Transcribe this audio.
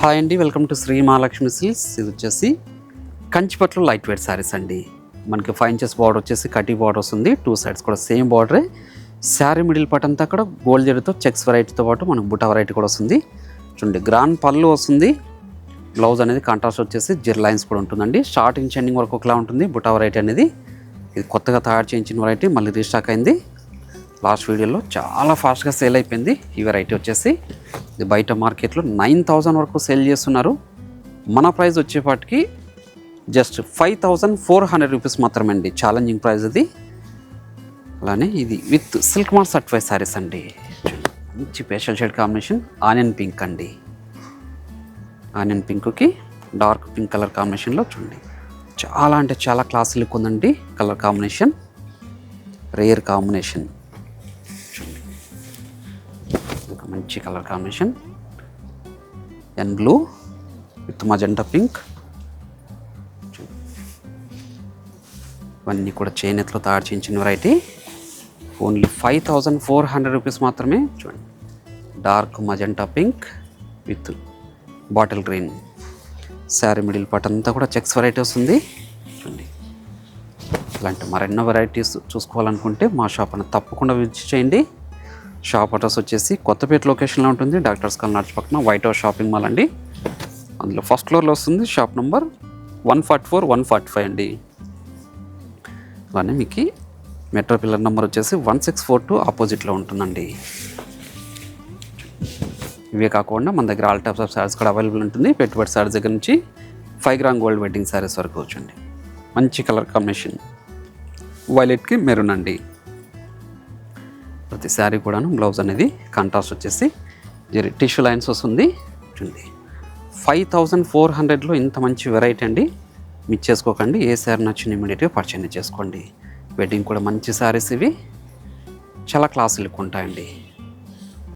Hi అండి, welcome to Sri Mahalakshmi Silks. ఇది వచ్చేసి కంచిపట్లు లైట్ వెయిట్ శారీస్ అండి. మనకి 5 ఇంచెస్ బార్డర్ వచ్చేసి కటీ బార్డర్ వస్తుంది. 2 సైడ్స్ కూడా సేమ్ బార్డరే. శారీ మిడిల్ పార్ట్ అంతా కూడా గోల్డ్ జరీతో చెక్స్ వెరైటీతో పాటు మనకు బుటా వెరైటీ కూడా వస్తుంది. చూడండి, గ్రాండ్ పళ్ళు వస్తుంది. బ్లౌజ్ అనేది కాంట్రాస్ట్ వచ్చేసి జెర్ లైన్స్ కూడా ఉంటుందండి. స్టార్టింగ్ ఎండింగ్ వరకు ఒకలా ఉంటుంది బుటా వెరైటీ అనేది. ఇది కొత్తగా తయారు చేయించిన వెరైటీ, మళ్ళీ రీస్టాక్ అయింది. లాస్ట్ వీడియోలో చాలా ఫాస్ట్గా సేల్ అయిపోయింది ఈ వెరైటీ వచ్చేసి. ఇది బయట మార్కెట్లో 9,000 వరకు సేల్ చేస్తున్నారు. మన ప్రైస్ వచ్చేపాటికి జస్ట్ 5,400 రూపీస్ మాత్రమే అండి. ఛాలెంజింగ్ ప్రైస్ ఇది. అలానే ఇది with silk mark certified saris అండి. మంచి pastel shade combination onion pink అండి. ఆనియన్ పింక్కి డార్క్ పింక్ కలర్ కాంబినేషన్లో చూడండి, చాలా అంటే చాలా క్లాస్ లుక్ ఉందండి. Colour combination rare combination. మంచి colour combination and blue with magenta pink. ఇవన్నీ కూడా చేనేతలో తయారు చేయించిన వెరైటీ. ఓన్లీ 5,400 రూపీస్ మాత్రమే. చూడండి, dark magenta pink with bottle green. Sari middle part అంతా కూడా చెక్స్ వెరైటీ వస్తుంది. చూడండి, ఇలాంటి మరెన్నో వెరైటీస్ చూసుకోవాలనుకుంటే మా షాప్ అని తప్పకుండా విజిట్ చేయండి. షాప్ అడ్రస్ వచ్చేసి కొత్తపేట లొకేషన్లో ఉంటుంది. డాక్టర్స్ కాలనీ పక్కన వైట్ హౌస్ షాపింగ్ మాల్ అండి. అందులో ఫస్ట్ ఫ్లోర్లో వస్తుంది. షాప్ నెంబర్ 144, 145 అండి. అలానే మీకు మెట్రో పిల్లర్ నెంబర్ వచ్చేసి 1642 ఆపోజిట్లో ఉంటుందండి. ఇవే కాకుండా మన దగ్గర ఆల్ టైప్స్ ఆఫ్ శారీస్ కూడా అవైలబుల్ ఉంటుంది. పెట్టుబడి శారీస్ దగ్గర నుంచి 5 గ్రామ్ గోల్డ్ వెడ్డింగ్ శారీస్ వరకు వచ్చండి. మంచి కలర్ కాంబినేషన్ వైలెట్కి మెరూన్ అండి. ప్రతి శారీ కూడాను బ్లౌజ్ అనేది కాంట్రాస్ట్ వచ్చేసి టిష్యూ లైన్స్ వస్తుంది. చూడండి, 5,400లో ఇంత మంచి వెరైటీ అండి. మిస్ చేసుకోకండి. ఏ శారీ నచ్చిన ఇమీడియట్గా పర్చేజ్ చేసుకోండి. వెడ్డింగ్ కూడా మంచి శారీస్ ఇవి, చాలా క్లాస్ లుక్ ఉంటాయండి.